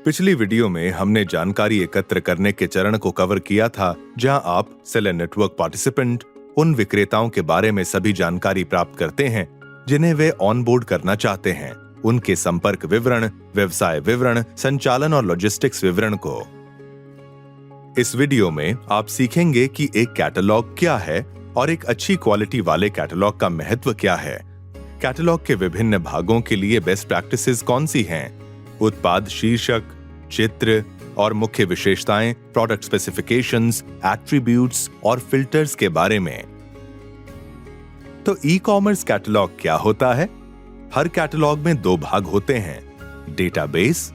पिछली वीडियो में हमने जानकारी एकत्र करने के चरण को कवर किया था, जहां आप सेलर नेटवर्क पार्टिसिपेंट उन विक्रेताओं के बारे में सभी जानकारी प्राप्त करते हैं जिन्हें वे ऑनबोर्ड करना चाहते हैं, उनके संपर्क विवरण, व्यवसाय विवरण, संचालन और लॉजिस्टिक्स विवरण को। इस वीडियो में आप सीखेंगे कि एक कैटलॉग क्या है और एक अच्छी क्वालिटी वाले कैटलॉग का महत्व क्या है। कैटलॉग के विभिन्न भागों के लिए बेस्ट प्रैक्टिसेस कौन सी हैं, उत्पाद शीर्षक, चित्र और मुख्य विशेषताएं, प्रोडक्ट स्पेसिफिकेशंस, एट्रीब्यूट्स और फिल्टर्स के बारे में। तो ई कॉमर्स कैटलॉग क्या होता है? हर कैटलॉग में दो भाग होते हैं, डेटाबेस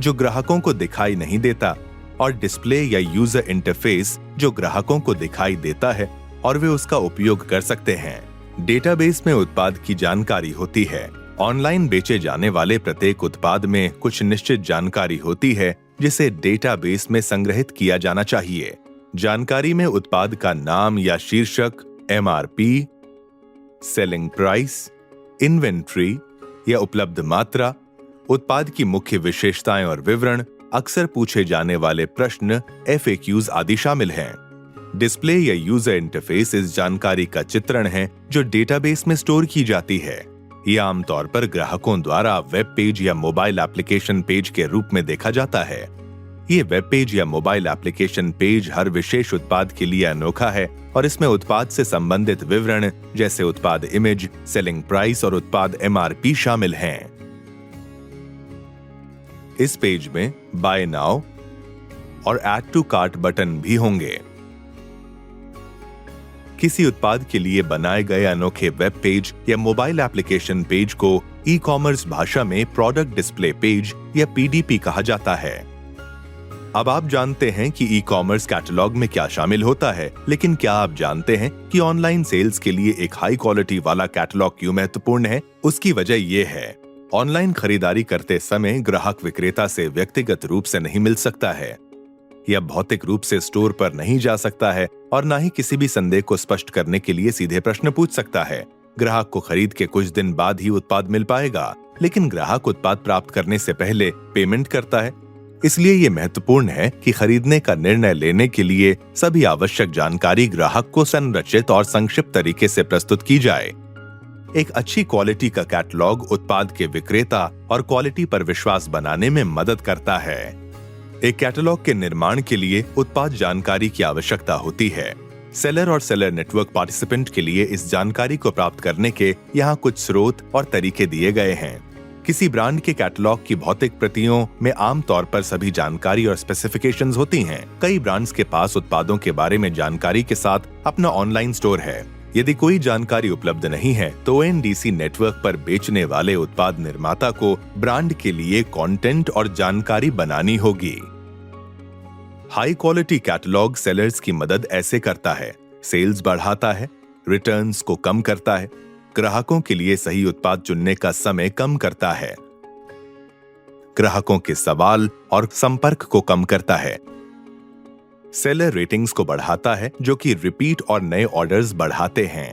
जो ग्राहकों को दिखाई नहीं देता और डिस्प्ले या यूजर इंटरफेस जो ग्राहकों को दिखाई देता है और वे उसका उपयोग कर सकते हैं। डेटाबेस में उत्पाद की जानकारी होती है। ऑनलाइन बेचे जाने वाले प्रत्येक उत्पाद में कुछ निश्चित जानकारी होती है जिसे डेटाबेस में संग्रहित किया जाना चाहिए। जानकारी में उत्पाद का नाम या शीर्षक, एमआरपी, सेलिंग प्राइस, इन्वेंट्री या उपलब्ध मात्रा, उत्पाद की मुख्य विशेषताएं और विवरण, अक्सर पूछे जाने वाले प्रश्न, FAQs आदि शामिल हैं। डिस्प्ले या यूजर इंटरफेस इस जानकारी का चित्रण है जो डेटाबेस में स्टोर की जाती है। यह आमतौर पर ग्राहकों द्वारा वेब पेज या मोबाइल एप्लीकेशन पेज के रूप में देखा जाता है। ये वेब पेज या मोबाइल एप्लीकेशन पेज हर विशेष उत्पाद के लिए अनोखा है और इसमें उत्पाद से संबंधित विवरण जैसे उत्पाद इमेज, सेलिंग प्राइस और उत्पाद MRP शामिल हैं। इस पेज में बाय नाउ और ऐड टू कार्ट बटन भी होंगे। किसी उत्पाद के लिए बनाए गए अनोखे वेब पेज या मोबाइल एप्लीकेशन पेज को ई कॉमर्स भाषा में प्रोडक्ट डिस्प्ले पेज या PDP कहा जाता है। अब आप जानते हैं कि ई कॉमर्स कैटलॉग में क्या शामिल होता है, लेकिन क्या आप जानते हैं कि ऑनलाइन सेल्स के लिए एक हाई क्वालिटी वाला कैटलॉग क्यों महत्वपूर्ण है? उसकी वजह यह है, ऑनलाइन खरीदारी करते समय ग्राहक विक्रेता से व्यक्तिगत रूप से नहीं मिल सकता है या भौतिक रूप से स्टोर पर नहीं जा सकता है और न ही किसी भी संदेह को स्पष्ट करने के लिए सीधे प्रश्न पूछ सकता है। ग्राहक को खरीद के कुछ दिन बाद ही उत्पाद मिल पाएगा, लेकिन ग्राहक उत्पाद प्राप्त करने से पहले पेमेंट करता है। इसलिए ये महत्वपूर्ण है कि खरीदने का निर्णय लेने के लिए सभी आवश्यक जानकारी ग्राहक को संरचित और संक्षिप्त तरीके से प्रस्तुत की जाए। एक अच्छी क्वालिटी का कैटलॉग उत्पाद के विक्रेता और क्वालिटी पर विश्वास बनाने में मदद करता है। एक कैटलॉग के निर्माण के लिए उत्पाद जानकारी की आवश्यकता होती है। सेलर और सेलर नेटवर्क पार्टिसिपेंट के लिए इस जानकारी को प्राप्त करने के यहाँ कुछ स्रोत और तरीके दिए गए हैं। किसी ब्रांड के कैटलॉग की भौतिक प्रतियों में आमतौर पर सभी जानकारी और स्पेसिफिकेशंस होती हैं। कई ब्रांड्स के पास उत्पादों के बारे में जानकारी के साथ अपना ऑनलाइन स्टोर है। यदि कोई जानकारी उपलब्ध नहीं है तो ONDC नेटवर्क पर बेचने वाले उत्पाद निर्माता को ब्रांड के लिए कंटेंट और जानकारी बनानी होगी। हाई क्वालिटी कैटलॉग सेलर्स की मदद ऐसे करता है, सेल्स बढ़ाता है, रिटर्न्स को कम करता है, ग्राहकों के लिए सही उत्पाद चुनने का समय कम करता है, ग्राहकों के सवाल और संपर्क को कम करता है, सेलर रेटिंग्स को बढ़ाता है जो कि रिपीट और नए ऑर्डर्स बढ़ाते हैं।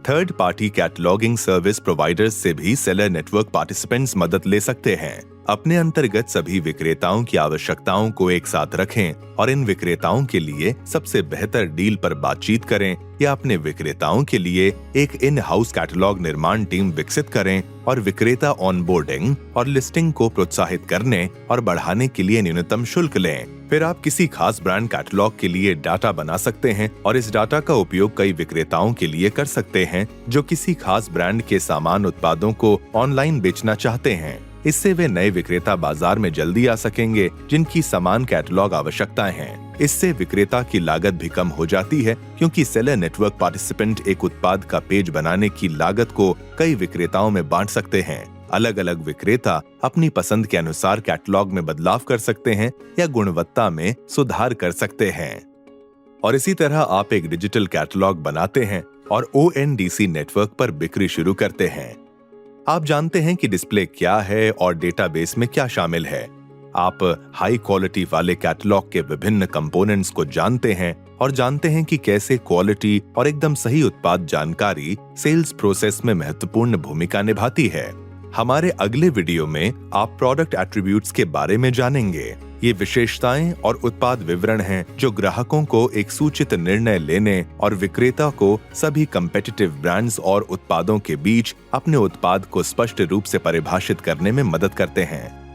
Third party cataloguing service providers से भी सेलर नेटवर्क पार्टिसिपेंट्स मदद ले सकते हैं। अपने अंतर्गत सभी विक्रेताओं की आवश्यकताओं को एक साथ रखें और इन विक्रेताओं के लिए सबसे बेहतर डील पर बातचीत करें या अपने विक्रेताओं के लिए एक इन हाउस कैटलॉग निर्माण टीम विकसित करें और विक्रेता ऑनबोर्डिंग और लिस्टिंग को प्रोत्साहित करने और बढ़ाने के लिए न्यूनतम शुल्क लें। फिर आप किसी खास ब्रांड कैटलॉग के लिए डाटा बना सकते हैं और इस डाटा का उपयोग कई विक्रेताओं के लिए कर सकते हैं जो किसी खास ब्रांड के सामान उत्पादों को ऑनलाइन बेचना चाहते हैं। इससे वे नए विक्रेता बाजार में जल्दी आ सकेंगे जिनकी समान कैटलॉग आवश्यकताएं हैं। इससे विक्रेता की लागत भी कम हो जाती है क्योंकि सेलर नेटवर्क पार्टिसिपेंट एक उत्पाद का पेज बनाने की लागत को कई विक्रेताओं में बांट सकते हैं। अलग अलग विक्रेता अपनी पसंद के अनुसार कैटलॉग में बदलाव कर सकते हैं या गुणवत्ता में सुधार कर सकते हैं। और इसी तरह आप एक डिजिटल कैटलॉग बनाते हैं और ONDC नेटवर्क पर बिक्री शुरू करते हैं। आप जानते हैं कि डिस्प्ले क्या है और डेटाबेस में क्या शामिल है। आप हाई क्वालिटी वाले कैटलॉग के विभिन्न कंपोनेंट्स को जानते हैं और जानते हैं कि कैसे क्वालिटी और एकदम सही उत्पाद जानकारी सेल्स प्रोसेस में महत्वपूर्ण भूमिका निभाती है। हमारे अगले वीडियो में आप प्रोडक्ट एट्रीब्यूट्स के बारे में जानेंगे। ये विशेषताएं और उत्पाद विवरण हैं जो ग्राहकों को एक सूचित निर्णय लेने और विक्रेता को सभी कम्पिटिटिव ब्रांड्स और उत्पादों के बीच अपने उत्पाद को स्पष्ट रूप से परिभाषित करने में मदद करते हैं।